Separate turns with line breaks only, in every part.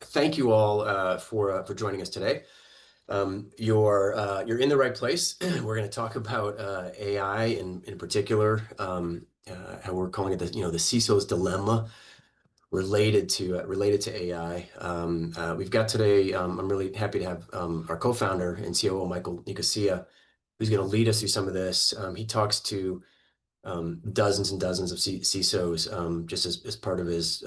Thank you all for joining us today. You're in the right place. We're going to talk about AI in particular, how we're calling it the CISO's dilemma related to AI. We've got today. I'm really happy to have our co-founder and COO Michael Nicosia, who's going to lead us through some of this. He talks to dozens and dozens of CISOs just as part of his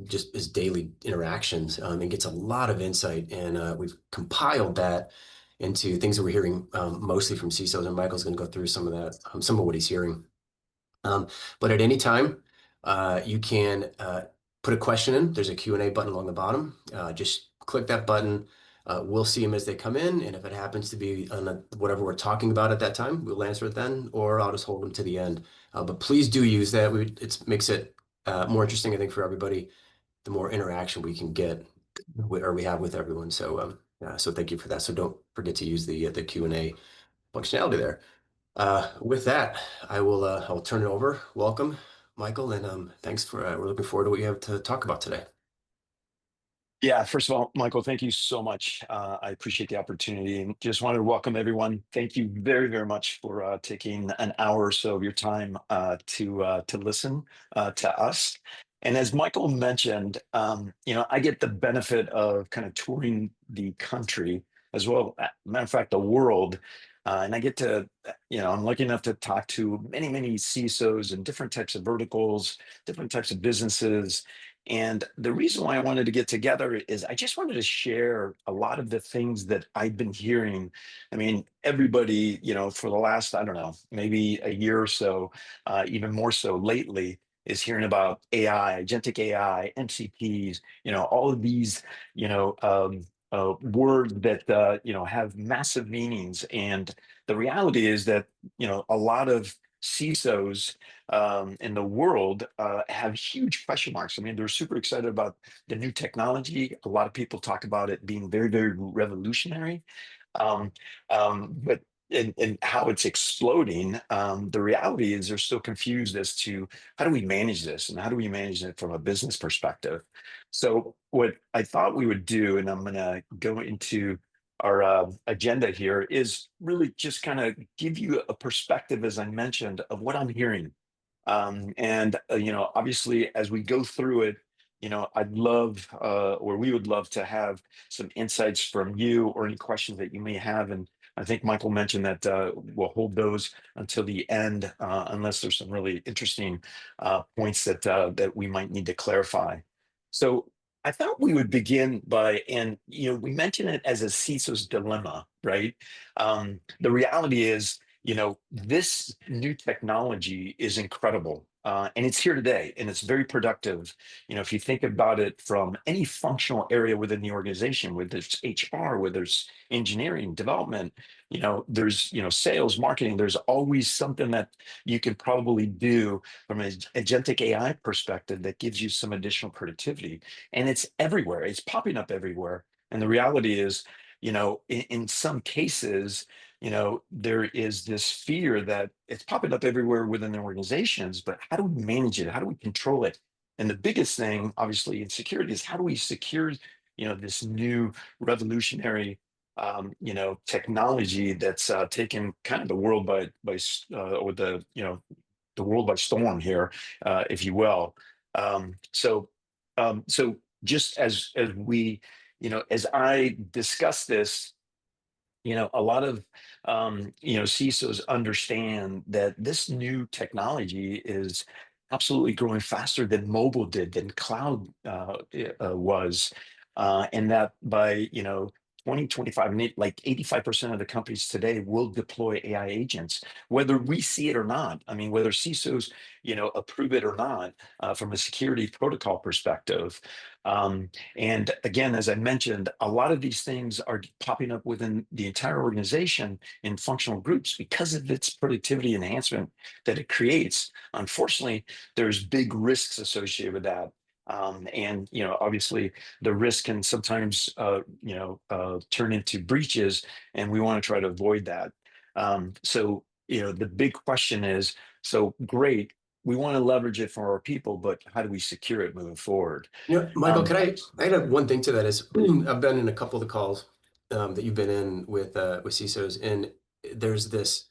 just his daily interactions and gets a lot of insight. And we've compiled that into things that we're hearing mostly from CISOs. And Michael's going to go through some of that, some of what he's hearing. But at any time, you can put a question in. There's a Q&A button along the bottom. Just click that button. We'll see them as they come in, and if it happens to be on whatever we're talking about at that time, we'll answer it then, or I'll just hold them to the end. But please do use that. It makes it more interesting, I think, for everybody. The more interaction we can get, or we have with everyone. So thank you for that. So don't forget to use the Q&A functionality there. With that, I will turn it over. Welcome, Michael, and thanks for. We're looking forward to what you have to talk about today.
Yeah, first of all, Michael, thank you so much. I appreciate the opportunity and just wanted to welcome everyone. Thank you very, very much for taking an hour or so of your time to listen to us. And as Michael mentioned, I get the benefit of kind of touring the country as well, matter of fact, the world. And I get to, I'm lucky enough to talk to many, many CISOs and different types of verticals, different types of businesses. And the reason why I wanted to get together is I just wanted to share a lot of the things that I've been hearing. I mean, everybody, for the last, I don't know, maybe a year or so, even more so lately, is hearing about AI, agentic AI, MCPs, all of these, words that, have massive meanings. And the reality is that, a lot of CISOs in the world have huge question marks. I mean, they're super excited about the new technology. A lot of people talk about it being very, very revolutionary. But and how it's exploding, the reality is they're still confused as to how do we manage this and how do we manage it from a business perspective. So what I thought we would do, and I'm going to go into our agenda here, is really just kind of give you a perspective, as I mentioned, of what I'm hearing. Obviously, as we go through it, I'd love, or we would love to have some insights from you or any questions that you may have. And I think Michael mentioned that we'll hold those until the end, unless there's some really interesting points that we might need to clarify. So I thought we would begin by, and we mention it as a CISO's dilemma, right? The reality is, this new technology is incredible. And it's here today, and it's very productive. If you think about it from any functional area within the organization, whether it's HR, whether it's engineering, development, there's, sales, marketing, there's always something that you can probably do from an agentic AI perspective that gives you some additional productivity. And it's everywhere, it's popping up everywhere. And the reality is, in some cases, there is this fear that it's popping up everywhere within the organizations, but how do we manage it? How do we control it? And the biggest thing, obviously, in security is how do we secure, this new revolutionary, technology that's taken kind of the world the world by storm here, if you will. So just as we, as I discuss this, a lot of CISOs understand that this new technology is absolutely growing faster than mobile did, than cloud was, and that by 2025, like 85% of the companies today will deploy AI agents, whether we see it or not. I mean, whether CISOs approve it or not, from a security protocol perspective. And again, as I mentioned, a lot of these things are popping up within the entire organization in functional groups because of its productivity enhancement that it creates. Unfortunately, there's big risks associated with that. And obviously, the risk can sometimes turn into breaches, and we want to try to avoid that. So the big question is, so great. we want to leverage it for our people, but how do we secure it moving forward?
Michael,
Um,
can I add one thing to that is I've been in a couple of the calls that you've been in with CISOs, and there's this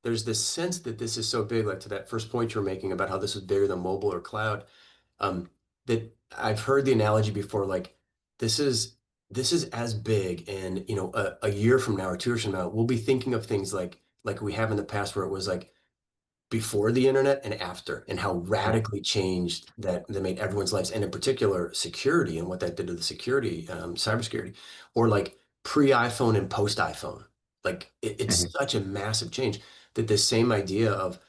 there's this sense that this is so big, like to that first point you were making about how this is bigger than mobile or cloud. Um, that I've heard the analogy before, like this is this is as big, and a year from now or 2 years from now, we'll be thinking of things like we have in the past, where it was like before the internet and after, and how radically changed that made everyone's lives, and in particular security and what that did to the security, cybersecurity, or like pre-iPhone and post-iPhone. Like it's
mhm,
such a massive change that the same idea of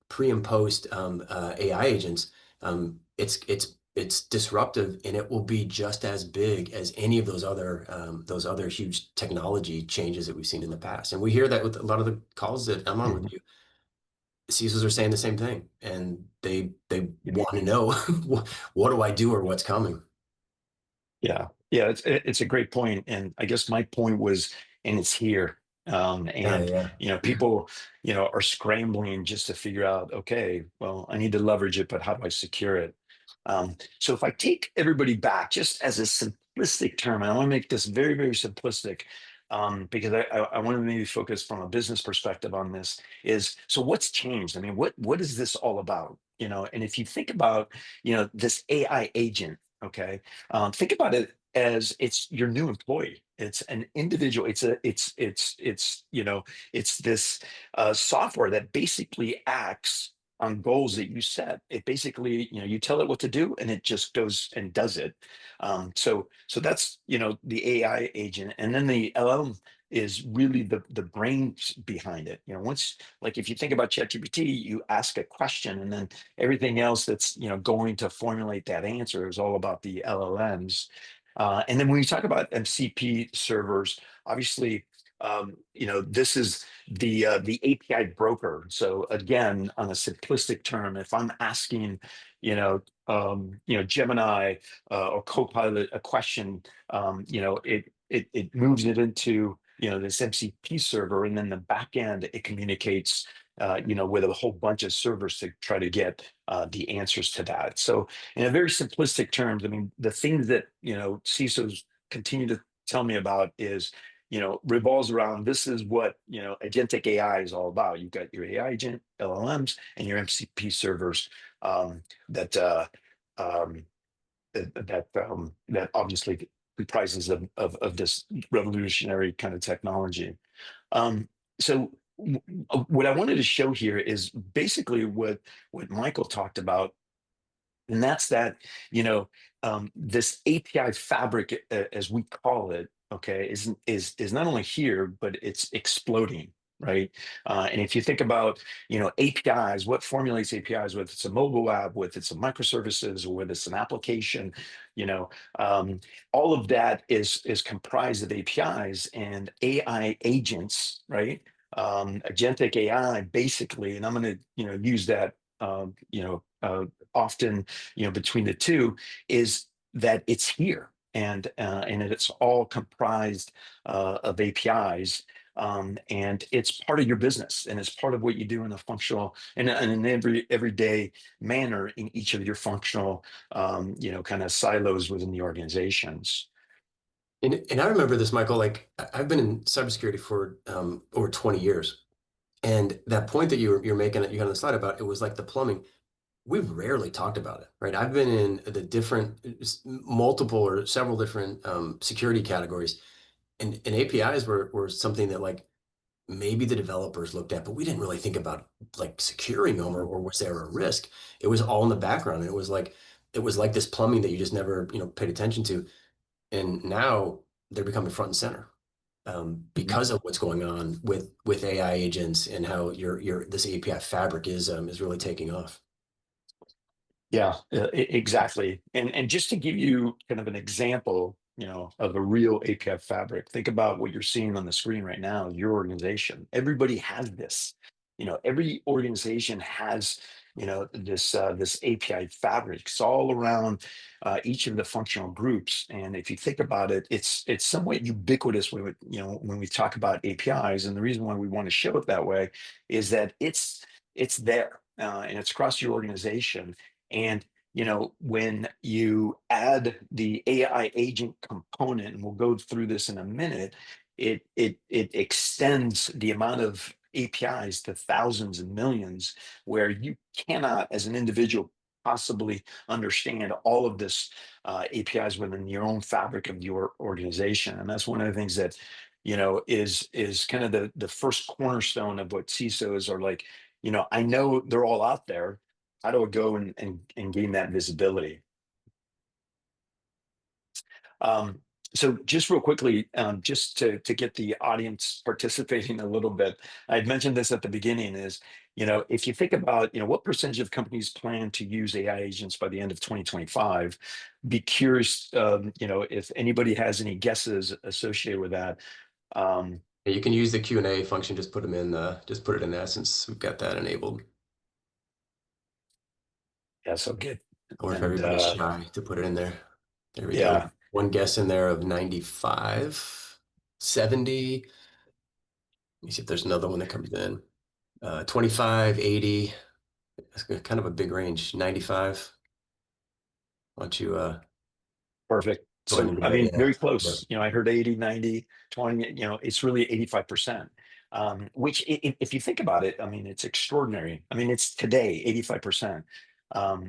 pre and post AI agents, it's disruptive, and it will be just as big as any of those other huge technology changes that we've seen in the past. And we hear that with a lot of the calls that I'm on with
mhm.
you. CISOs are saying the same thing, and they
Yeah.
want to know what do I do or what's coming.
Yeah, it's a great point, and I guess my point was, and it's here,
Yeah,
and
yeah.
people, are scrambling just to figure out, okay, well, I need to leverage it, but how do I secure it? So if I take everybody back, just as a simplistic term, and I want to make this very, very simplistic, because I want to maybe focus from a business perspective on this. Is so what's changed? I mean, what is this all about? And if you think about, this AI agent. Okay, think about it as it's your new employee. It's an individual. It's this software that basically acts on goals that you set. It basically, you tell it what to do, and it just goes and does it. So that's the AI agent, and then the LLM is really the brains behind it. Once, like, if you think about ChatGPT, you ask a question, and then everything else that's going to formulate that answer is all about the LLMs. And then when we talk about MCP servers, obviously, this is the API broker. So again, on a simplistic term, if I'm asking, Gemini or Copilot a question, it moves it into this MCP server, and then the back end it communicates with a whole bunch of servers to try to get the answers to that. So, in a very simplistic terms, I mean, the things that CISOs continue to tell me about is, revolves around this is what agentic AI is all about. You've got your AI agent, LLMs, and your MCP servers that um, that obviously comprises of this revolutionary kind of technology. So what I wanted to show here is basically what Michael talked about, and that's that this API fabric, as we call it, okay, is not only here, but it's exploding, right? And if you think about APIs, what formulates APIs, whether it's a mobile app, whether it's a microservices, or whether it's an application, you know, um, all of that is comprised of APIs and AI agents, right? Agentic AI, basically, and I'm going to use that often between the two, is that it's here, and it's all comprised of APIs, and it's part of your business, and it's part of what you do in a functional and in everyday manner in each of your functional kind of silos within the organizations.
And I remember this, Michael. Like I've been in cybersecurity for over 20 years, and that point that you're making, you had on the slide about, it was like the plumbing. We've rarely talked about it, right? I've been in the different, multiple or several different security categories, and APIs were something that like maybe the developers looked at, but we didn't really think about like securing them, or was there a risk? It was all in the background. And it was like this plumbing that you just never, paid attention to. And now they're becoming front and center because of what's going on with AI agents, and how your this API fabric is really taking off.
Yeah, exactly. And just to give you kind of an example, of a real API fabric, think about what you're seeing on the screen right now, your organization. Everybody has this. Every organization has, this API fabric. It's all around each of the functional groups. And if you think about it, it's somewhat ubiquitous when we talk about APIs. And the reason why we want to show it that way is that it's there. and it's across your organization. And when you add the AI agent component, and we'll go through this in a minute, it extends the amount of APIs to thousands and millions, where you cannot, as an individual, possibly understand all of this APIs within your own fabric of your organization. And that's one of the things that is kind of the first cornerstone of what CISOs are like. I know they're all out there. How do I go and gain that visibility? Um, so just real quickly, just to get the audience participating a little bit, I had mentioned this at the beginning is, if you think about, what percentage of companies plan to use AI agents by the end of 2025, be curious, if anybody has any guesses associated with that. Um,
Yeah, you can use the Q&A function, just put them in, just put it in Essence. We've got that enabled.
yeah, so good.
Or if
And
everybody's shy to put it in there. There we go.
yeah,
One guess in there of 95, 70. Let me see if there's another one that comes in. 25, 80. That's kind of a big range. 95. Why don't you
perfect.
go ahead
So,
and
I
do that?
mean,
Yeah.
very
Yep.
close. I heard 80, 90, 20, it's really 85%. Which if you think about it, I mean, it's extraordinary. I mean, it's today 85%,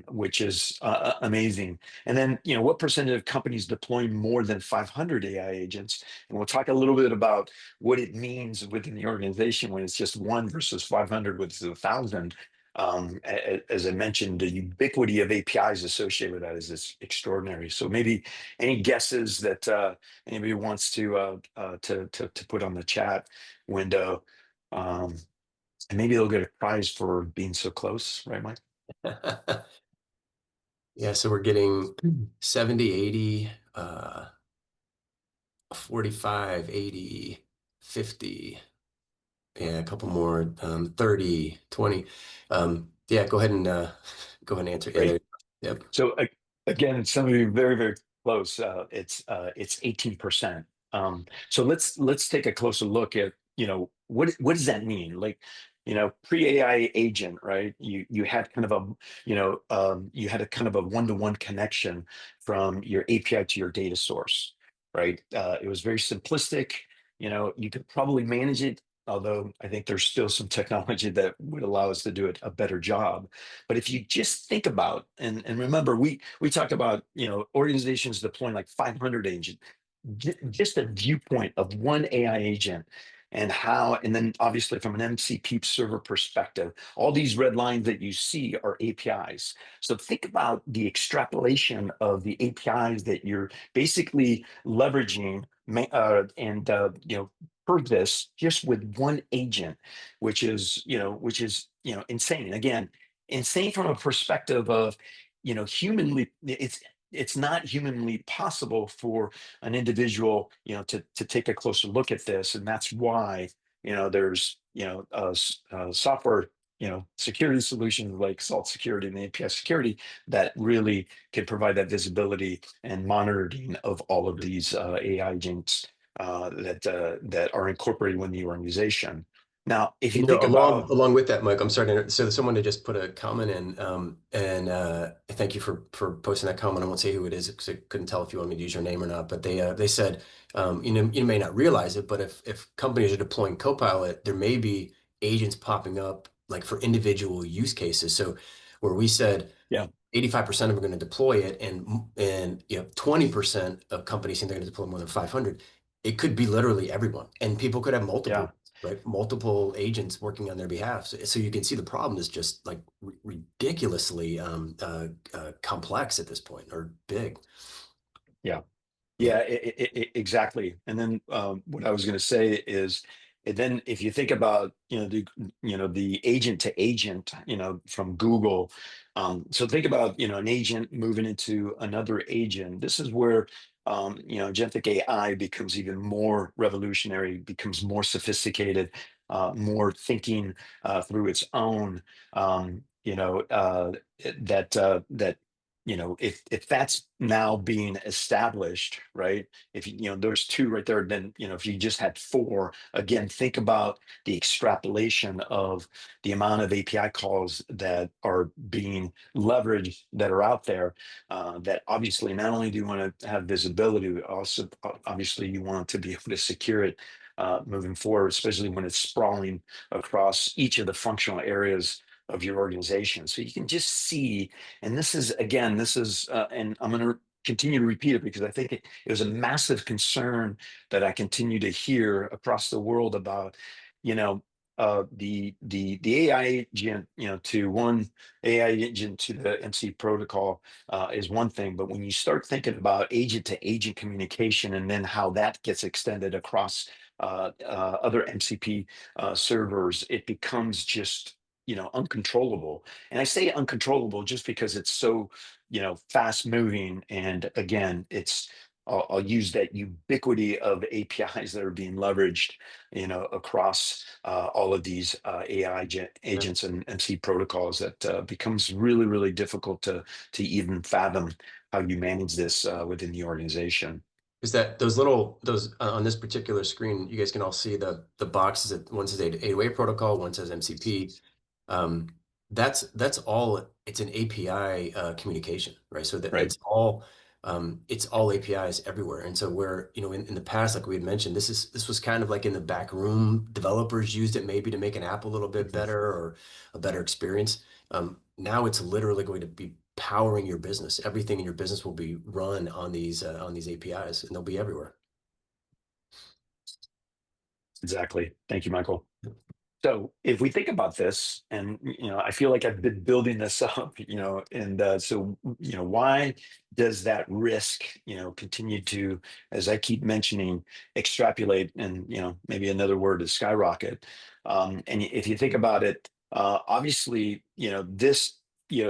which is amazing. And then, what percentage of companies deploying more than 500 AI agents? And we'll talk a little bit about what it means within the organization when it's just one versus 500 with 1,000. As I mentioned, the ubiquity of APIs associated with that is extraordinary. So maybe any guesses that anybody wants to put on the chat window, um, and maybe they'll get a prize for being so close, right, Mike?
Yeah, so we're getting 70, 80, 45, 80, 50. Yeah, a couple more, 30, 20. Yeah, go ahead and answer. Yeah, there.
Great.
Yep.
So again, some of you very, very close. It's 18%. So let's take a closer look at what does that mean? Like, pre-AI agent, right? You had kind of a you had a kind of a one-to-one connection from your API to your data source, right? It was very simplistic. You could probably manage it, although I think there's still some technology that would allow us to do it a better job. But if you just think about, and remember, we talked about, organizations deploying like 500 agents, just a viewpoint of one AI agent, and how, and then obviously from an MCP server perspective, all these red lines that you see are APIs. So think about the extrapolation of the APIs that you're basically leveraging, and per this just with one agent, which is insane. Again, insane from a perspective of, humanly, it's not humanly possible for an individual, to take a closer look at this. And that's why, there's, software, security solutions like Salt Security and API Security that really can provide that visibility and monitoring of all of these AI agents that are incorporated within the organization. Now, if you think about,
Along with that, Mike, I'm sorry so someone had just put a comment in, and thank you for posting that comment. I won't say who it is because I couldn't tell if you want me to use your name or not. But they said, you may not realize it, but if companies are deploying Copilot, there may be agents popping up like for individual use cases. So where we said
yeah,
85% of them are going to deploy it, and 20% of companies think they're going to deploy more than 500. It could be literally everyone, and people could have
yeah.
multiple, right? Multiple agents working on their behalf. So you can see the problem is just like ridiculously complex at this point, or big.
Yeah.
Yeah.
Yeah, exactly. And then what I was going to say is, and then if you think about the agent to agent, from Google, so think about an agent moving into another agent. This is where agentic AI becomes even more revolutionary, becomes more sophisticated, more thinking through its own. That if that's now being established, right? If there's two right there, then if you just had four, again, think about the extrapolation of the amount of API calls that are being leveraged that are out there. That obviously not only do you want to have visibility, but also obviously you want to be able to secure it moving forward, especially when it's sprawling across each of the functional areas of your organization. So you can just see, and this is, again, and I'm going to continue to repeat it because I think it was a massive concern that I continue to hear across the world about, the AI agent, to one AI agent to the MC protocol is one thing, but when you start thinking about agent to agent communication and then how that gets extended across other MCP servers, it becomes just uncontrollable. And I say uncontrollable just because it's so fast moving. And again, I'll use that ubiquity of APIs that are being leveraged across all of these
Yeah.
agents and MC protocols that becomes really, really difficult to even fathom how you manage this within the organization.
Is that those on this particular screen, you guys can all see the boxes that one says 808 protocol, one says MCP. Um, that's all. It's an API communication, right? So that
Right.
it's all APIs everywhere. And so where in the past, like we had mentioned, this was kind of like in the back room. Developers used it maybe to make an app a little bit
Mhm.
better or a better experience. Now it's literally going to be powering your business. Everything in your business will be run on these APIs, and they'll be everywhere.
Exactly. Thank you, Michael. So if we think about this, and I feel like I've been building this up, and so why does that risk, continue to, as I keep mentioning, extrapolate, and maybe another word is skyrocket. And if you think about it, obviously, this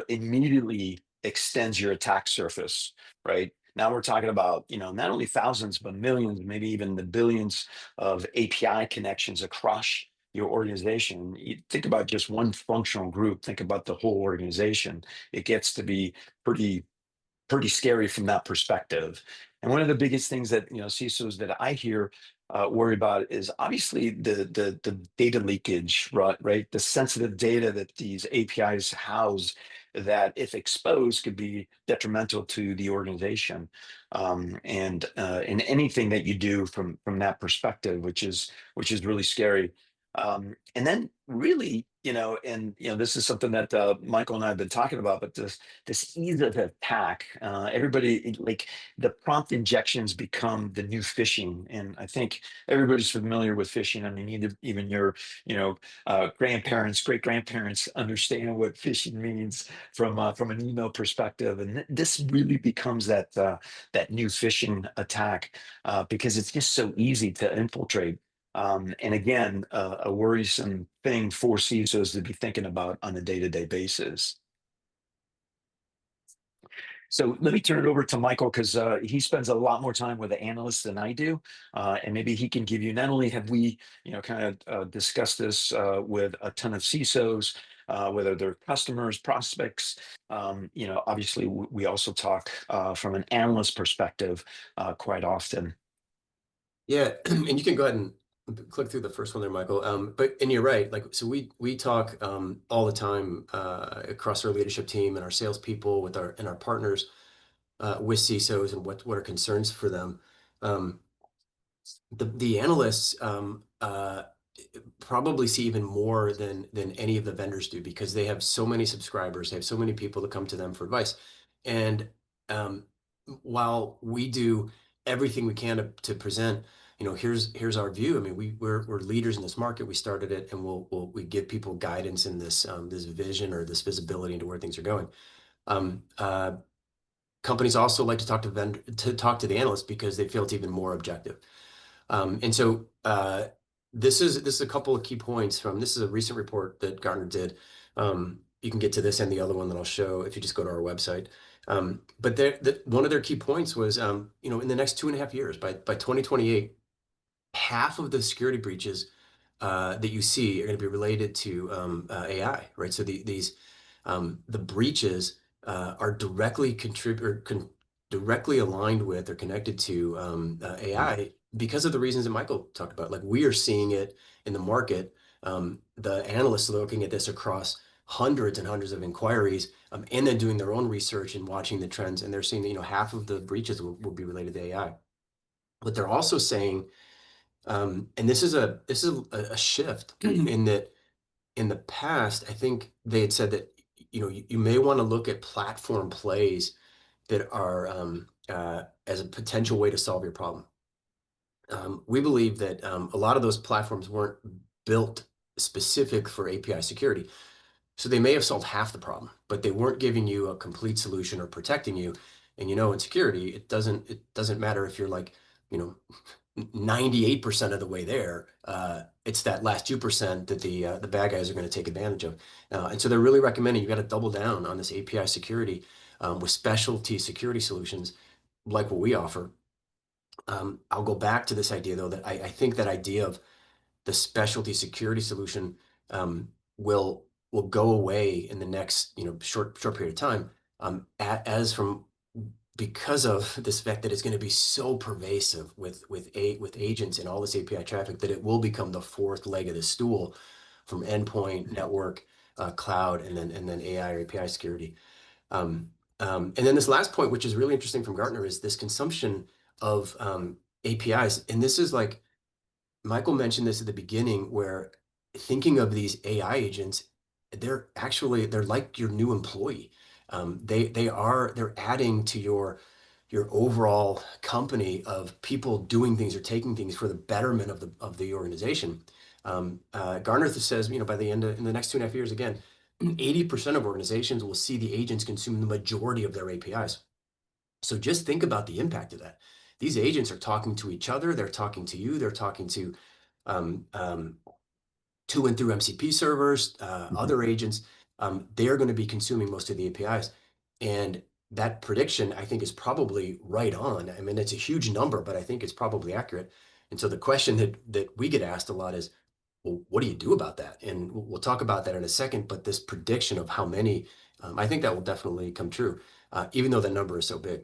immediately extends your attack surface, right? Now we're talking about not only thousands but millions, maybe even the billions of API connections across your organization. You think about just one functional group, think about the whole organization. It gets to be pretty scary from that perspective. And one of the biggest things that CISOs that I hear worry about is obviously the data leakage, right? Right, the sensitive data that these APIs house, that if exposed could be detrimental to the organization, and in anything that you do from that perspective, which is really scary. And then really, and this is something that Michael and I have been talking about, but this ease of attack. Everybody, like, the prompt injections become the new phishing, and I think everybody's familiar with phishing. I mean, even your grandparents, great grandparents understand what phishing means from an email perspective, and this really becomes that new phishing attack because it's just so easy to infiltrate. And again, a worrisome thing for CISOs to be thinking about on a day-to-day basis. So let me turn it over to Michael because he spends a lot more time with the analysts than I do, and maybe he can give you. Not only have we, kind of discussed this with a ton of CISOs, whether they're customers, prospects. Obviously, we also talk from an analyst perspective quite often.
Yeah, and you can go ahead and click through the first one there, Michael. And you're right. Like, so we talk all the time across our leadership team and our salespeople with our partners with CISOs and what are concerns for them. Um, the analysts probably see even more than any of the vendors do because they have so many subscribers, they have so many people that come to them for advice. And um, while we do everything we can to present, here's our view. I mean, we're leaders in this market. We started it, and we give people guidance in this vision or this visibility into where things are going. Um, uh, Companies also like to talk to the analysts because they feel it's even more objective. And so this is a couple of key points from this is a recent report that Gartner did. You can get to this and the other one that I'll show if you just go to our website. But one of their key points was, in the next 2.5 years, by 2028, half of the security breaches that you see are going to be related to AI, right? So the breaches are directly aligned with or connected to AI because of the reasons that Michael talked about. Like we are seeing it in the market. The analysts are looking at this across hundreds and hundreds of inquiries, and then doing their own research and watching the trends, and they're seeing that half of the breaches will be related to AI. But they're also saying, and this is a shift in that in the past, I think they had said that you may want to look at platform plays that are as a potential way to solve your problem. We believe that a lot of those platforms weren't built specific for API security. So they may have solved half the problem, but they weren't giving you a complete solution or protecting you. And in security, it doesn't matter if you're like, you know, 98% of the way there. It's that last 2% that the bad guys are going to take advantage of. And so they're really recommending you got to double down on this API security with specialty security solutions like what we offer. I'll go back to this idea though that I think that idea of the specialty security solution will go away in the next short period of time as from because of this fact that it's going to be so pervasive with agents and all this API traffic that it will become the fourth leg of the stool from endpoint, network, cloud, and then AI or API security. And then this last point, which is really interesting from Gartner, is this consumption of APIs. And this is like Michael mentioned this at the beginning, where thinking of these AI agents, they're like your new employee. They're adding to your overall company of people doing things or taking things for the betterment of the organization. Gartner says, by the end of in the next 2.5 years, again, 80% of organizations will see the agents consume the majority of their APIs. So just think about the impact of that. These agents are talking to each other. They're talking to you. They're talking um, um, to and through MCP servers, other agents. They're going to be consuming most of the APIs. And that prediction, I think, is probably right on. I mean, it's a huge number, but I think it's probably accurate. And so the question that we get asked a lot is, well, what do you do about that? And we'll talk about that in a second. But this prediction of how many, I think that will definitely come true, even though the number is so big.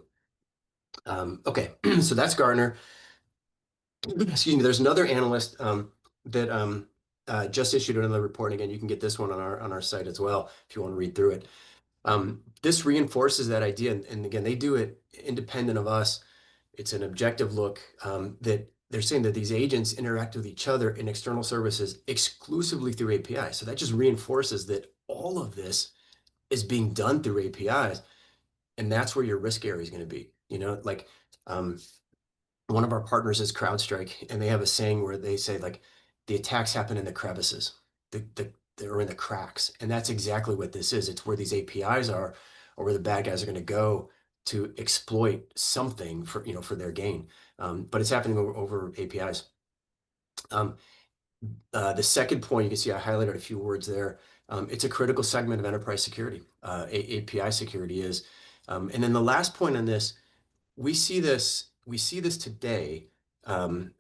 Okay, so that's Gartner. Excuse me. There's another analyst that just issued another report. And again, you can get this one on our site as well if you want to read through it. This reinforces that idea, and again, they do it independent of us. It's an objective look that they're saying that these agents interact with each other in external services exclusively through APIs. So that just reinforces that all of this is being done through APIs, and that's where your risk area is going to be. Like one of our partners is CrowdStrike, and they have a saying where they say like the attacks happen in the crevices, or in the cracks, and that's exactly what this is. It's where these APIs are, or where the bad guys are going to go to exploit something for their gain. But it's happening over APIs. Um, the second point, you can see I highlighted a few words there. It's a critical segment of enterprise security. API security is, and then the last point on this. We see this today,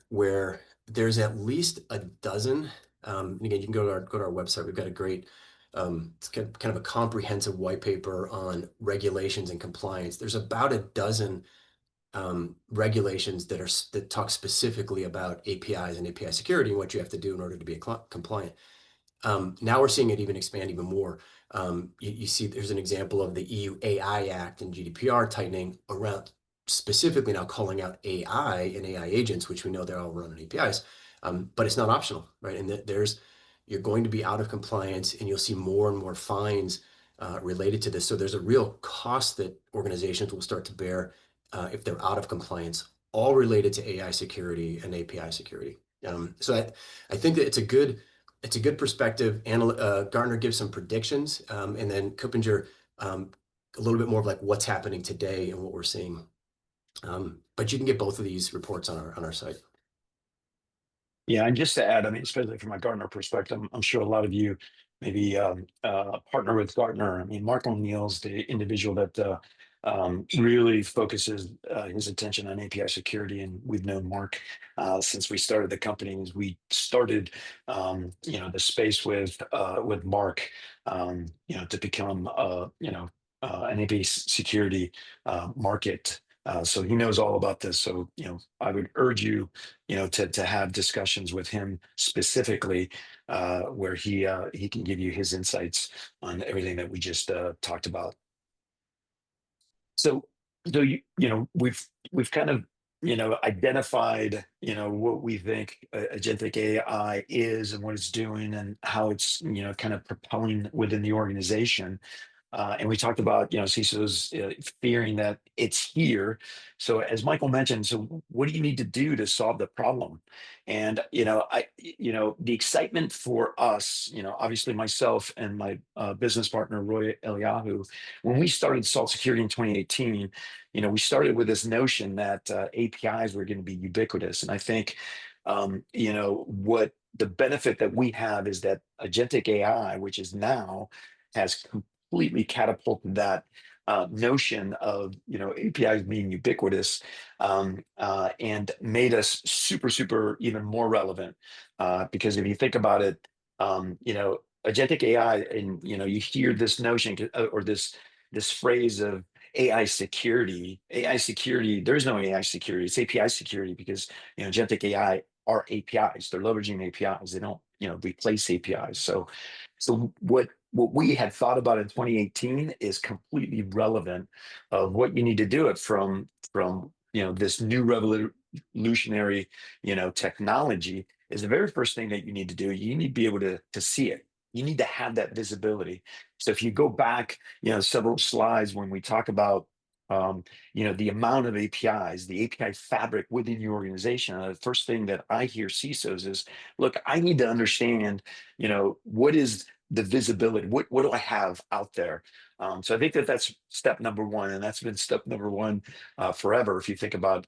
where there's at least a dozen. And again, you can go to our website. We've got a great, it's kind of a comprehensive white paper on regulations and compliance. There's about a dozen regulations that talk specifically about APIs and API security and what you have to do in order to be compliant. Now we're seeing it even expand even more. You see there's an example of the EU AI Act and GDPR tightening around specifically now calling out AI and AI agents, which we know they're all run on APIs, but it's not optional, right? And you're going to be out of compliance, and you'll see more and more fines related to this. So there's a real cost that organizations will start to bear if they're out of compliance, all related to AI security and API security. So I think that it's a good perspective. Gartner gives some predictions, and then Kuppinger a little bit more of like what's happening today and what we're seeing. But you can get both of these reports on our site.
Yeah, and just to add, I mean, especially from a Gartner perspective, I'm sure a lot of you maybe partner with Gartner. I mean, Mark O'Neill's the individual that really focuses his attention on API security, and we've known Mark since we started the company. As we started, the space with Mark, to become, an API security market. So he knows all about this. So, I would urge you, to have discussions with him specifically, where he can give you his insights on everything that we just talked about. So, we've kind of, identified, what we think agentic AI is and what it's doing and how it's, kind of propelling within the organization. And we talked about, CISOs fearing that it's here. So as Michael mentioned, so what do you need to do to solve the problem? And, the excitement for us, obviously myself and my business partner, Roy Eliyahu, when we started Salt Security in 2018, we started with this notion that APIs were going to be ubiquitous. And I think, what the benefit that we have is that agentic AI, which is now has completely catapulted that notion of APIs being ubiquitous, and made us super super even more relevant, because if you think about it, agentic AI, and you hear this notion, or this phrase of AI security. There's no AI security, it's API security, because agentic AI are APIs. They're leveraging APIs. They don't replace APIs. So what we had thought about in 2018 is completely relevant of what you need to do it from this new revolutionary technology. Is the very first thing that you need to do. You need to be able to see it. You need to have that visibility. So if you go back several slides when we talk about the amount of APIs, the API fabric within your organization, the first thing that I hear CISOs is, look, I need to understand what is the visibility. What do I have out there? So I think that that's step number one, and that's been step number one forever. If you think about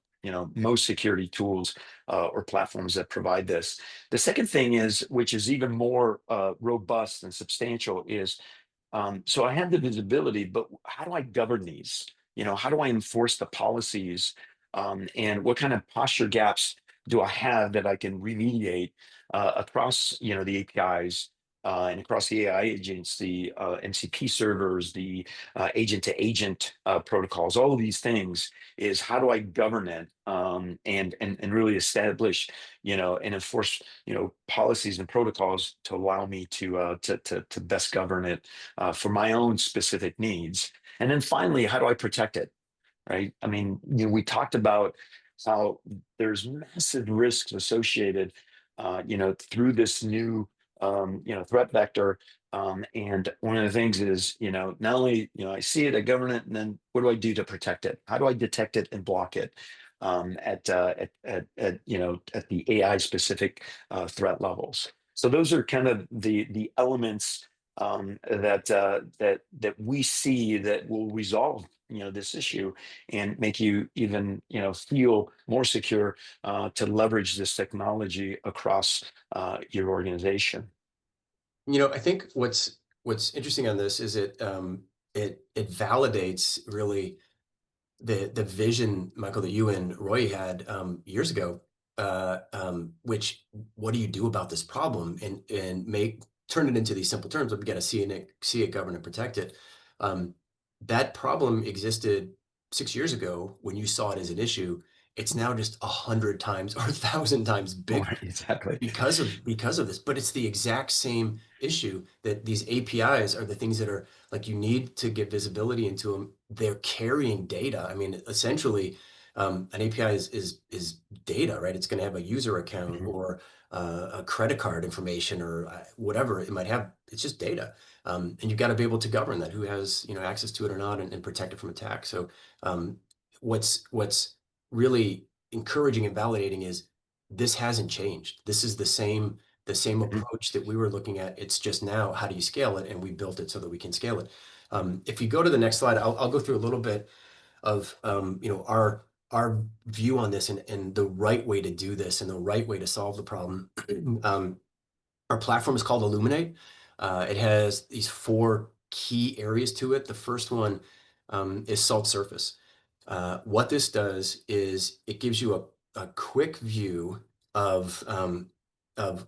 most security tools or platforms that provide this. The second thing is, which is even more robust and substantial, is so I have the visibility, but how do I govern these? How do I enforce the policies? And what kind of posture gaps do I have that I can remediate across, the APIs, and across the AI agents, the MCP servers, the agent-to-agent protocols, all of these things, is how do I govern it, and really establish, and enforce, policies and protocols to allow me to best govern it for my own specific needs. And then finally, how do I protect it? Right? I mean, we talked about how there's massive risks associated, through this new, threat vector. And one of the things is, not only, I see it, I govern it, and then what do I do to protect it? How do I detect it and block it? At the AI specific threat levels. So those are kind of the elements that we see that will resolve this issue and make you even feel more secure to leverage this technology across your organization.
I think what's interesting on this is it validates really the vision, Michael, that you and Roy had years ago. Which, what do you do about this problem, and make turn it into these simple terms? But we got to see it, govern, and protect it. Um, that problem existed 6 years ago when you saw it as an issue. It's now just 100 times or 1,000 times bigger
Right, exactly.
because of this. But it's the exact same issue, that these APIs are the things that are like, you need to get visibility into them. They're carrying data. I mean, essentially, an API is data, right? It's going to have a user account
Mhm.
or a credit card information or whatever it might have. It's just data, and you've got to be able to govern that, who has access to it or not, and protect it from attack. So, um, what's really encouraging and validating is this hasn't changed. This is the same
Mhm.
approach that we were looking at. It's just now, how do you scale it? And we built it so that we can scale it. If you go to the next slide, I'll go through a little bit of our view on this, and the right way to do this and the right way to solve the problem. Our platform is called Illuminate. It has these four key areas to it. The first one is Salt Surface. What this does is it gives you a quick view of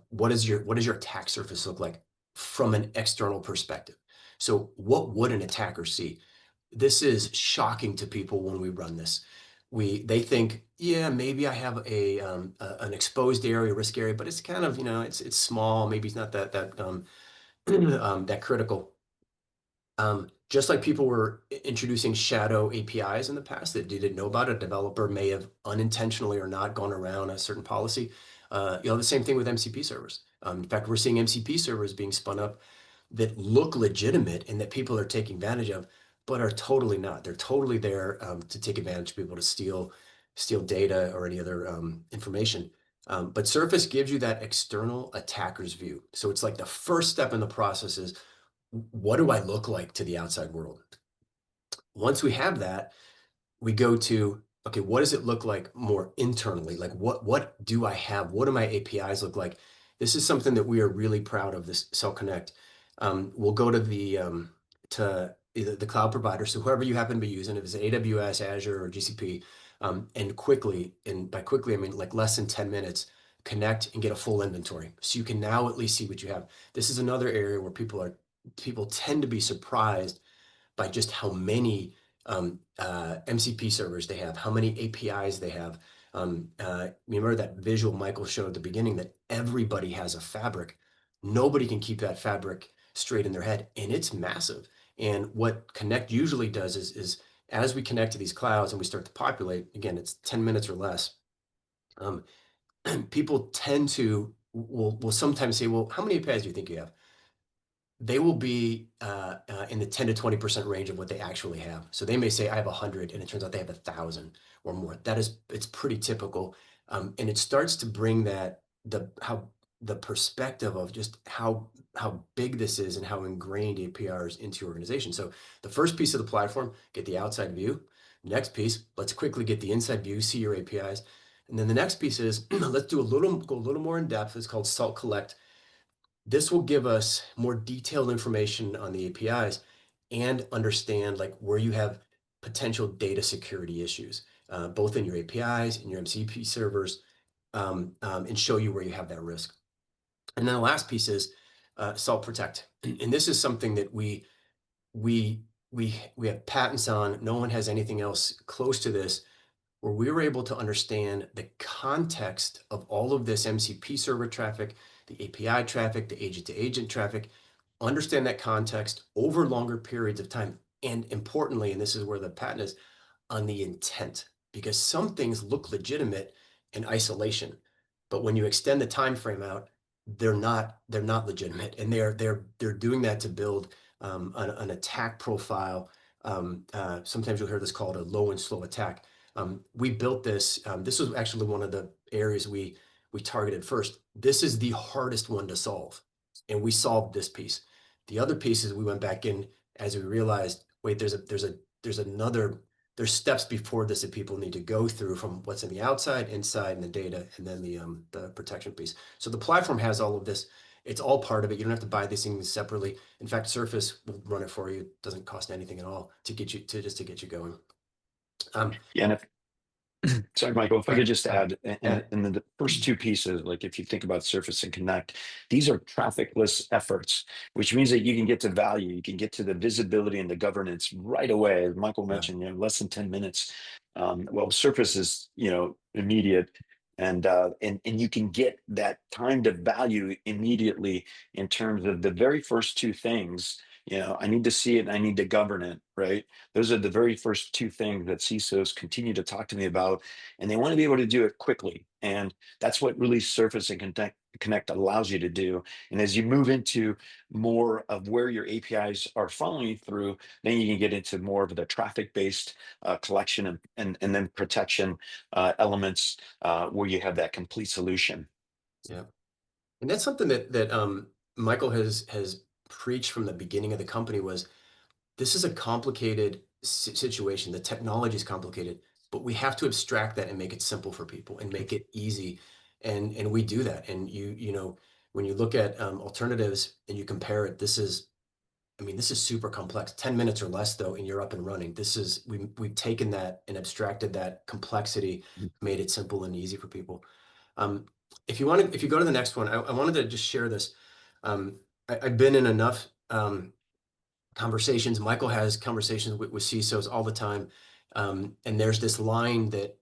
what does your attack surface look like from an external perspective. So what would an attacker see? This is shocking to people when we run this. They think, yeah, maybe I have an exposed area, risk area, but it's kind of, it's small. Maybe it's not that that critical. Just like people were introducing shadow APIs in the past that you didn't know about, a developer may have unintentionally or not gone around a certain policy. The same thing with MCP servers. In fact, we're seeing MCP servers being spun up that look legitimate and that people are taking advantage of, but are totally not. They're totally there to take advantage of people to steal data or any other information. But Surface gives you that external attacker's view. So it's like the first step in the process is, what do I look like to the outside world? Once we have that, we go to, okay, what does it look like more internally? Like what do I have? What do my APIs look like? This is something that we are really proud of, this Cell Connect. We'll go to to either the cloud provider, so whoever you happen to be using, if it's AWS, Azure, or GCP, and quickly, and by quickly I mean like less than 10 minutes, connect and get a full inventory. So you can now at least see what you have. This is another area where people tend to be surprised by just how many MCP servers they have, how many APIs they have. Remember that visual Michael showed at the beginning that everybody has a fabric. Nobody can keep that fabric straight in their head, and it's massive. And what Connect usually does is as we connect to these clouds and we start to populate, again, it's 10 minutes or less. Um, People tend to will sometimes say, well, how many APIs do you think you have? They will be in the 10 to 20% range of what they actually have. So they may say, I have 100, and it turns out they have 1,000 or more. It's pretty typical. And it starts to bring the perspective of just how big this is and how ingrained APRs into your organization. So the first piece of the platform, get the outside view. Next piece, let's quickly get the inside view, see your APIs. And then the next piece is let's go a little more in depth. It's called Salt Collect. This will give us more detailed information on the APIs and understand like where you have potential data security issues, both in your APIs and your MCP servers, and show you where you have that risk. And then the last piece is Salt Protect, and this is something that we we have patents on. No one has anything else close to this, where we were able to understand the context of all of this MCP server traffic, the API traffic, the agent to agent traffic, understand that context over longer periods of time. And importantly, and this is where the patent is, on the intent, because some things look legitimate in isolation, but when you extend the time frame out, they're not legitimate, and they're doing that to build an attack profile. Sometimes you'll hear this called a low and slow attack. We built this. This was actually one of the areas we targeted first. This is the hardest one to solve, and we solved this piece. The other pieces we went back in as we realized, wait, there's steps before this that people need to go through, from what's in the outside, inside, and the data, and then the protection piece. So the platform has all of this. It's all part of it. You don't have to buy these things separately. In fact, Surface will run it for you. It doesn't cost anything at all to get you to get you going.
Yeah, and sorry, Michael, if
Go
I could
ahead.
just add, and
Yeah,
and then the first two pieces, like if you think about Surface and Connect, these are trafficless efforts, which means that you can get to value, you can get to the visibility and the governance right away. As Michael
yeah,
mentioned, less than 10 minutes. Well, Surface is, immediate, and you can get that time to value immediately in terms of the very first two things. I need to see it and I need to govern it, right? Those are the very first two things that CISOs continue to talk to me about, and they want to be able to do it quickly. And that's what really Surface and Connect allows you to do. And as you move into more of where your APIs are following through, then you can get into more of the traffic-based collection and then protection elements where you have that complete solution.
yeah. And that's something that Michael has preached from the beginning of the company was, this is a complicated situation. The technology is complicated, but we have to abstract that and make it simple for people and make it easy. And we do that. And when you look at alternatives and you compare it, this is super complex. 10 minutes or less though, and you're up and running. We've taken that and abstracted that complexity, made it simple and easy for people. Um, if you go to the next one, I wanted to just share this. I've been in enough conversations. Michael has conversations with CISOs all the time, and there's this line that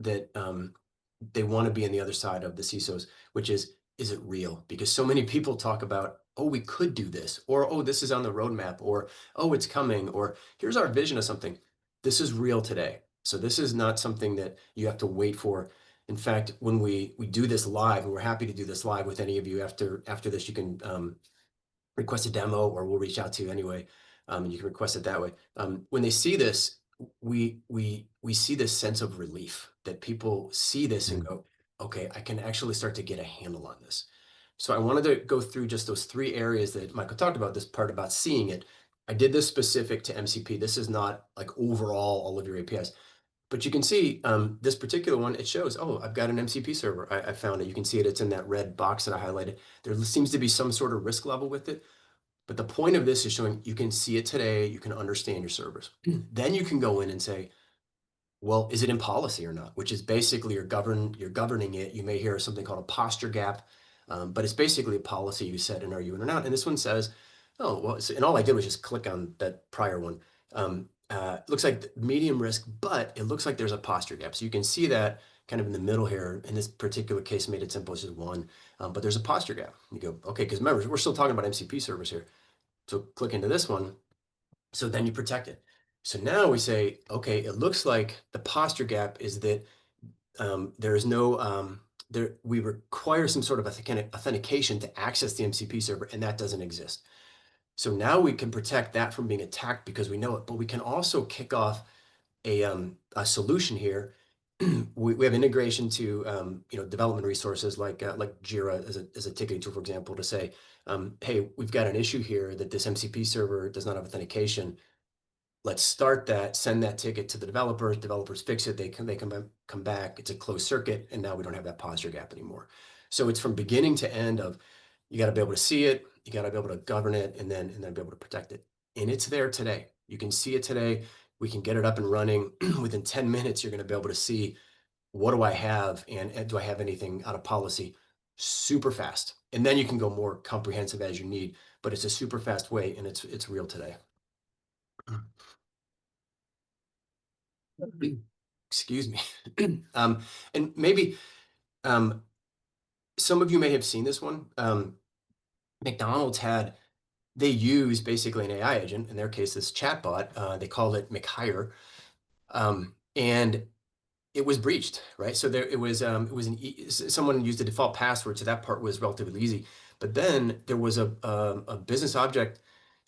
they want to be on the other side of the CISOs, which is it real? Because so many people talk about, oh, we could do this, or oh, this is on the roadmap, or oh, it's coming, or here's our vision of something. This is real today. So this is not something that you have to wait for. In fact, when we do this live, and we're happy to do this live with any of you after this, you can request a demo, or we'll reach out to you anyway, and you can request it that way. When they see this, we see this sense of relief that people see this and
Mhm.
go, okay, I can actually start to get a handle on this. So I wanted to go through just those three areas that Michael talked about, this part about seeing it. I did this specific to MCP. This is not like overall all of your APIs. But you can see this particular one, it shows, oh, I've got an MCP server. I found it. You can see it. It's in that red box that I highlighted. There seems to be some sort of risk level with it. But the point of this is showing you can see it today. You can understand your servers. Then you can go in and say, well, is it in policy or not? Which is basically you're governing it. You may hear something called a posture gap, but it's basically a policy you set in, are you in or out? And this one says, oh, well, and all I did was just click on that prior one. It looks like medium risk, but it looks like there's a posture gap. So you can see that kind of in the middle here. In this particular case, made it simple, it's just one, but there's a posture gap. You go, okay, because remember, we're still talking about MCP servers here. So click into this one. So then you protect it. So now we say, okay, it looks like the posture gap is that there is no, we require some sort of authentication to access the MCP server, and that doesn't exist. So now we can protect that from being attacked because we know it, but we can also kick off a solution here. We have integration to development resources like Jira as a ticketing tool, for example, to say, hey, we've got an issue here that this MCP server does not have authentication. Let's start that, send that ticket to the developers fix it, they come back, it's a closed circuit, and now we don't have that posture gap anymore. So it's from beginning to end of, you got to be able to see it, you got to be able to govern it, and then be able to protect it. And it's there today. You can see it today. We can get it up and running. Within 10 minutes, you're going to be able to see, what do I have, and do I have anything out of policy? Super fast. And then you can go more comprehensive as you need, but it's a super fast way, and it's real today. Excuse me. And maybe um, some of you may have seen this one. McDonald's they use basically an AI agent, in their case, this chatbot. They called it McHire, and it was breached, right? So it was someone used the default password, so that part was relatively easy. But then there was a business object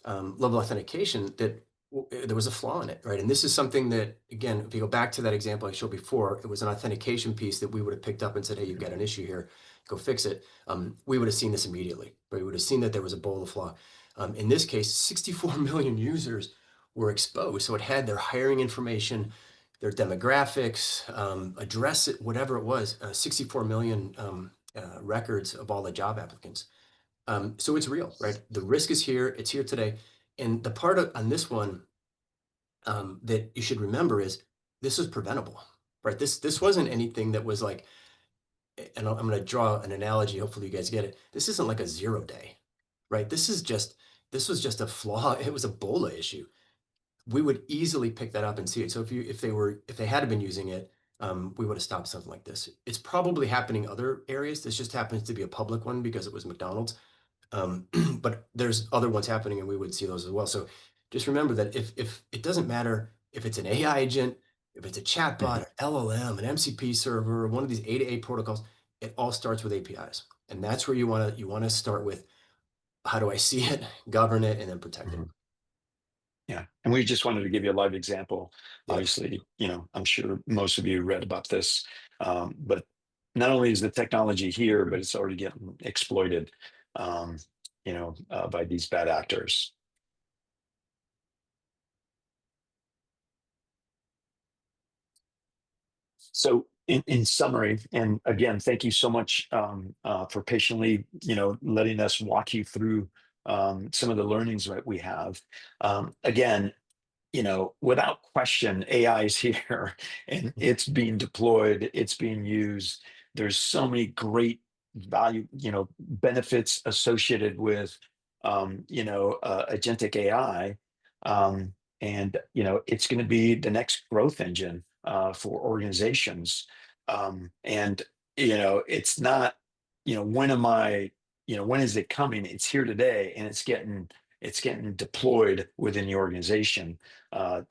level authentication that there was a flaw in it, right? And this is something that, again, if you go back to that example I showed before, it was an authentication piece that we would have picked up and said, hey, you've got an issue here, go fix it. We would have seen this immediately, right? We would have seen that there was a bowl of flaw. In this case, 64 million users were exposed. So it had their hiring information, their demographics, address, whatever it was, 64 million records of all the job applicants. So it's real, right? The risk is here. It's here today. And the part on this one that you should remember is this was preventable, right? This wasn't anything that was like, and I'm going to draw an analogy. Hopefully you guys get it. This isn't like a 0 day, right? This was just a flaw. It was a BOLA issue. We would easily pick that up and see it. So if they had been using it, we would have stopped something like this. It's probably happening other areas. This just happens to be a public one because it was McDonald's. But there's other ones happening, and we would see those as well. So just remember that if it doesn't matter if it's an AI agent, if it's a chatbot,
Mhm.
or LLM, an MCP server, one of these A2A protocols, it all starts with APIs. And that's where you want to start with, how do I see it, govern it, and then protect it.
Mhm. Yeah, and we just wanted to give you a live example.
Yeah.
Obviously, I'm sure most of you read about this, but not only is the technology here, but it's already getting exploited, um, by these bad actors. So, in summary, and again, thank you so much for patiently, letting us walk you through some of the learnings that we have. Again, without question, AI is here and it's being deployed, it's being used. There's so many great value, benefits associated with agentic AI, and it's going to be the next growth engine for organizations. And it's not, when am I, when is it coming? It's here today, and it's getting deployed within the organization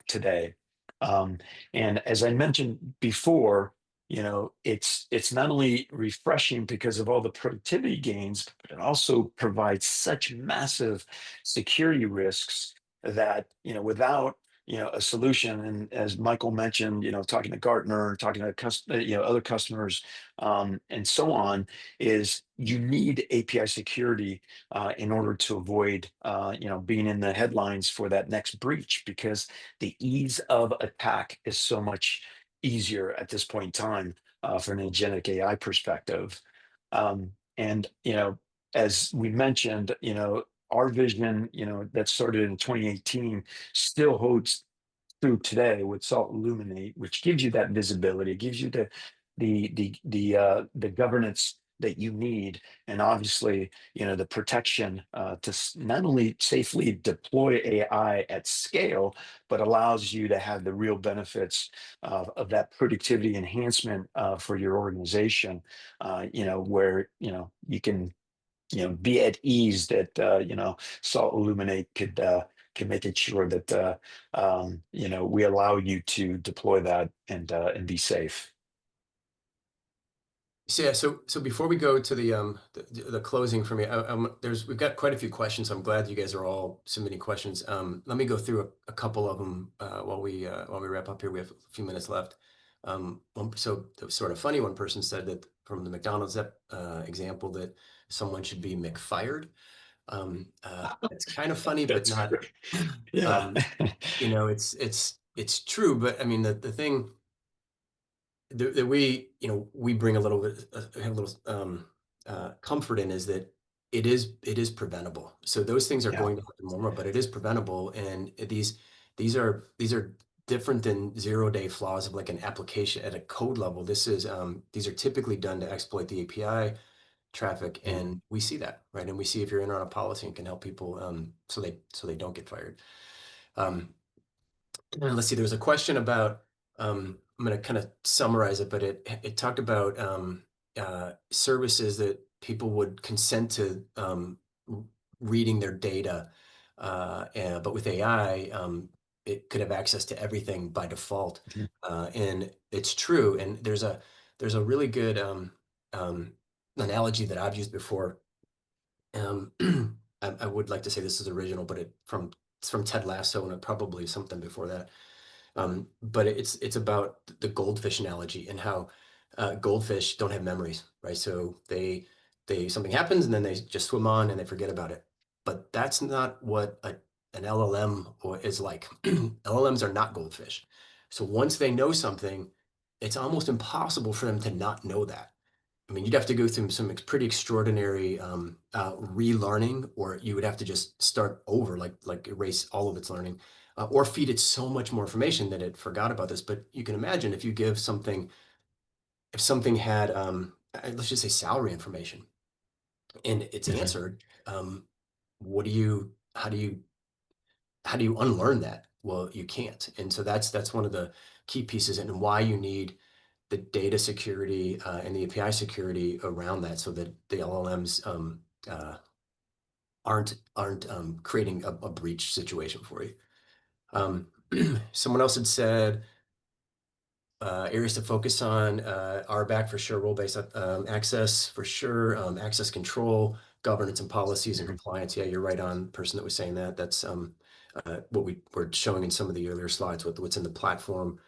today. Um, and as I mentioned before, it's not only refreshing because of all the productivity gains, but it also provides such massive security risks that without a solution, and as Michael mentioned, talking to Gartner, talking to other customers, and so on, is you need API security in order to avoid being in the headlines for that next breach, because the ease of attack is so much easier at this point in time from an agentic AI perspective. And as we mentioned, our vision, that started in 2018, still holds through today with Salt Illuminate, which gives you that visibility, gives you the governance that you need, and obviously, the protection to not only safely deploy AI at scale, but allows you to have the real benefits of that productivity enhancement for your organization. Where you can be at ease that Salt Illuminate could make it sure that we allow you to deploy that and be safe.
So yeah, so before we go to the closing for me, we've got quite a few questions. So I'm glad you guys are all submitting questions. Let me go through a couple of them while we wrap up here. We have a few minutes left. So the sort of funny one person said that from the McDonald's example that someone should be McFired. It's kind of funny, but
That's
not.
great. Yeah.
Um, it's true, but I mean the thing that we bring a little bit have a little comfort in is that it is preventable. So those things are
Yeah.
going to happen more, but it is preventable, and these are different than 0-day flaws of like an application at a code level. These are typically done to exploit the API traffic,
Mm.
and we see that, right? And we see if you're in on a policy and can help people so they don't get fired. Um, and let's see, there was a question about, I'm going to kind of summarize it, but it talked about services that people would consent to reading their data, but with AI, it could have access to everything by default.
Mhm.
And it's true. And there's a really good analogy that I've used before. Um, I would like to say this is original, but it's from Ted Lasso, and it probably something before that. But it's about the goldfish analogy and how goldfish don't have memories, right? So they something happens and then they just swim on and they forget about it. But that's not what an LLM is like. LLMs are not goldfish. So once they know something, it's almost impossible for them to not know that. I mean, you'd have to go through some pretty extraordinary relearning, or you would have to just start over, like erase all of its learning, or feed it so much more information that it forgot about this. But you can imagine if you give something, if something had, let's just say salary information, and it's
Mhm.
answered, what do you, how do you unlearn that? Well, you can't. And so that's one of the key pieces and why you need the data security and the API security around that, so that the LLMs aren't creating a breach situation for you. Um, Someone else had said areas to focus on RBAC for sure, role-based access for sure, access control, governance and policies and
Mhm.
compliance. Yeah, you're right on, person that was saying that. That's what we were showing in some of the earlier slides with what's in the platform.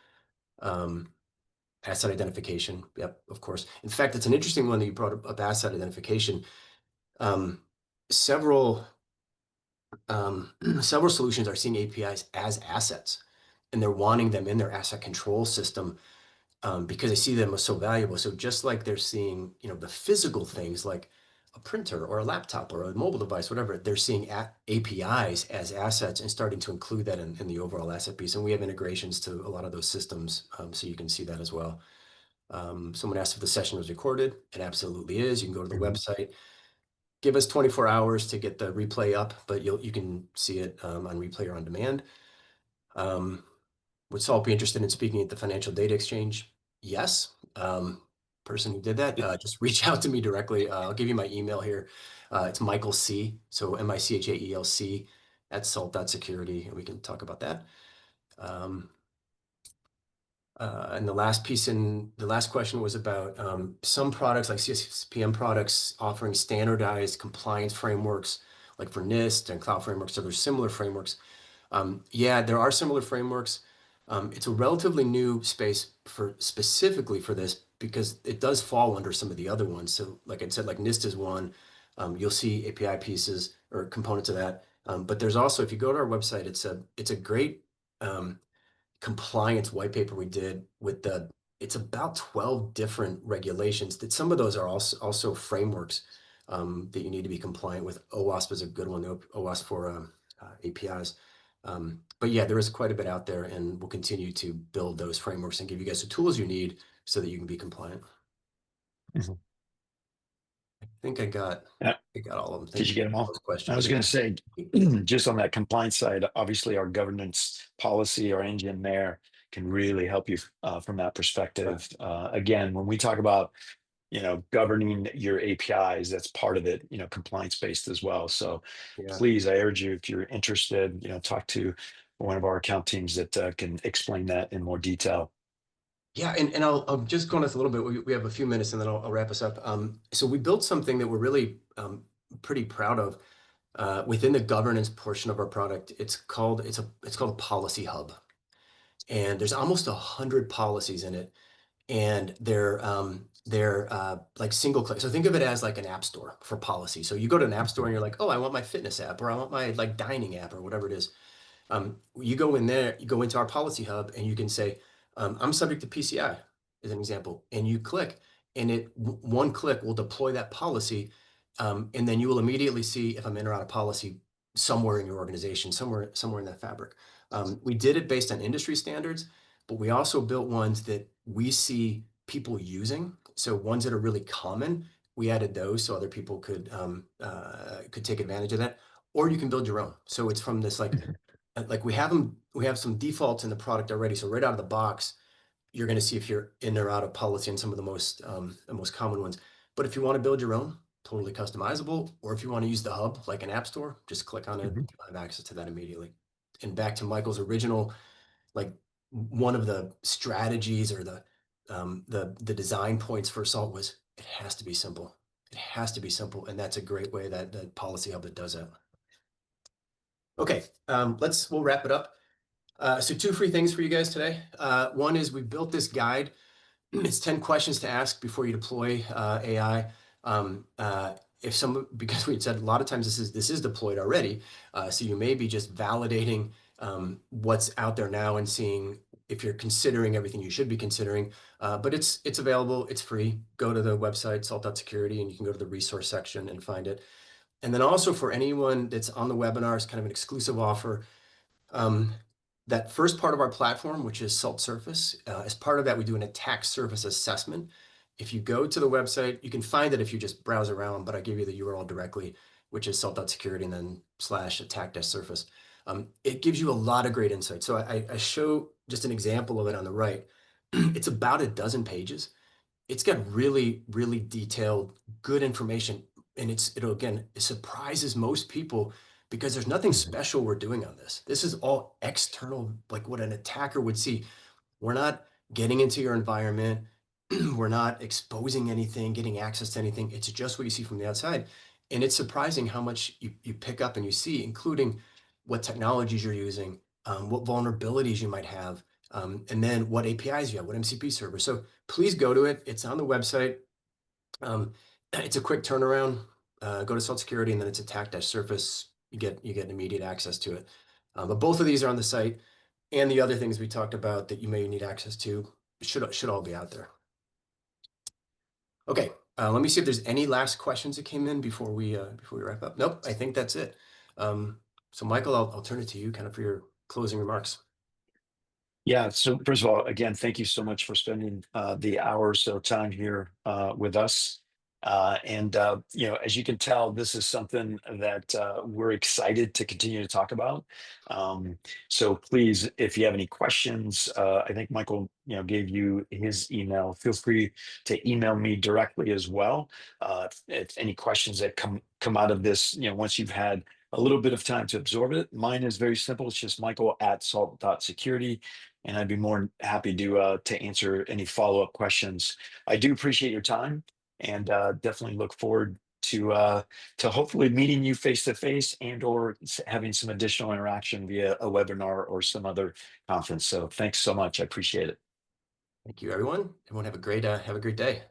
Um, Asset identification. Yep, of course. In fact, it's an interesting one that you brought up asset identification. Um, several several solutions are seeing APIs as assets, and they're wanting them in their asset control system because they see them as so valuable. So just like they're seeing, the physical things like a printer or a laptop or a mobile device, whatever, they're seeing APIs as assets and starting to include that in the overall asset piece. And we have integrations to a lot of those systems, so you can see that as well. Someone asked if the session was recorded. It absolutely is. You can go to the
Mhm.
website. Give us 24 hours to get the replay up, but you can see it on replay or on demand. Would Salt be interested in speaking at the Financial Data Exchange? Yes. Person who did that, just reach out to me directly. I'll give you my email here. It's Michael C. So MICHAELC at salt.security, and we can talk about that. And the last question was about some products like CSPM products offering standardized compliance frameworks, like for NIST and cloud frameworks. So there's similar frameworks. Yeah, there are similar frameworks. It's a relatively new space specifically for this because it does fall under some of the other ones. So like I said, like NIST is one. You'll see API pieces or components of that. But there's also, if you go to our website, it's a great compliance white paper we did with it's about 12 different regulations that some of those are also frameworks that you need to be compliant with. OWASP is a good one, OWASP for APIs. But yeah, there is quite a bit out there, and we'll continue to build those frameworks and give you guys the tools you need so that you can be compliant.
Mhm.
I think I got
Yeah.
all of them.
Did
Thank
you
you
get
for
them all?
those
I
questions.
was going
Yeah.
to say, just on that compliance side, obviously our governance policy, our engine there can really help you from that
Yeah.
perspective. Again, when we talk about, governing your APIs, that's part of it, compliance based as well. So
Yeah.
please, I urge you, if you're interested, talk to one of our account teams that can explain that in more detail.
Yeah, and I'll just go on this a little bit. We have a few minutes, and then I'll wrap us up. So we built something that we're really pretty proud of within the governance portion of our product. It's called a policy hub, and there's almost 100 policies in it, and they're like single click. So think of it as like an app store for policy. So you go to an app store and you're like, oh, I want my fitness app, or I want my like dining app, or whatever it is. You go in there, you go into our policy hub, and you can say, I'm subject to PCI, as an example, and you click, and one click will deploy that policy, and then you will immediately see if I'm in or out of policy somewhere in your organization, somewhere in that fabric. We did it based on industry standards, but we also built ones that we see people using. So ones that are really common, we added those so other people could take advantage of that. Or you can build your own. So it's from this like we have some defaults in the product already. So right out of the box, you're going to see if you're in or out of policy on some of the most common ones. But if you want to build your own, totally customizable, or if you want to use the hub like an app store, just click on it,
Mhm.
you'll have access to that immediately. And back to Michael's original, like one of the strategies or the design points for Salt was it has to be simple. It has to be simple, and that's a great way that policy hub that does it. Okay, we'll wrap it up. So two free things for you guys today. One is we built this guide. It's 10 questions to ask before you deploy AI. Because we had said a lot of times this is deployed already, so you may be just validating what's out there now and seeing if you're considering everything you should be considering. But it's available. It's free. Go to the website salt.security, and you can go to the resource section and find it. And then also for anyone that's on the webinar, it's kind of an exclusive offer. Um, that first part of our platform, which is Salt Surface, as part of that, we do an attack surface assessment. If you go to the website, you can find it if you just browse around, but I give you the URL directly, which is salt.security and then /attack-surface. It gives you a lot of great insight. So I show just an example of it on the right. It's about a dozen pages. It's got really, really detailed, good information. And it surprises most people because there's nothing
Mhm.
special we're doing on this. This is all external, like what an attacker would see. We're not getting into your environment. We're not exposing anything, getting access to anything. It's just what you see from the outside. And it's surprising how much you pick up and you see, including what technologies you're using, what vulnerabilities you might have, and then what APIs you have, what MCP servers. So please go to it. It's on the website. Um, it's a quick turnaround. Go to Salt Security, and then it's attack-surface. You get immediate access to it. But both of these are on the site, and the other things we talked about that you may need access to should all be out there. Okay, let me see if there's any last questions that came in before we wrap up. Nope, I think that's it. So Michael, I'll turn it to you kind of for your closing remarks.
Yeah. So first of all, again, thank you so much for spending the hour or so time here with us. As you can tell, this is something that we're excited to continue to talk about. So please, if you have any questions, I think Michael, gave you his email. Feel free to email me directly as well. If any questions that come out of this, once you've had a little bit of time to absorb it, mine is very simple. It's just Michael@salt.security, and I'd be more than happy to answer any follow-up questions. I do appreciate your time, and definitely look forward to hopefully meeting you face to face and or having some additional interaction via a webinar or some other conference. So thanks so much. I appreciate it.
Thank you, everyone. Everyone have a great day.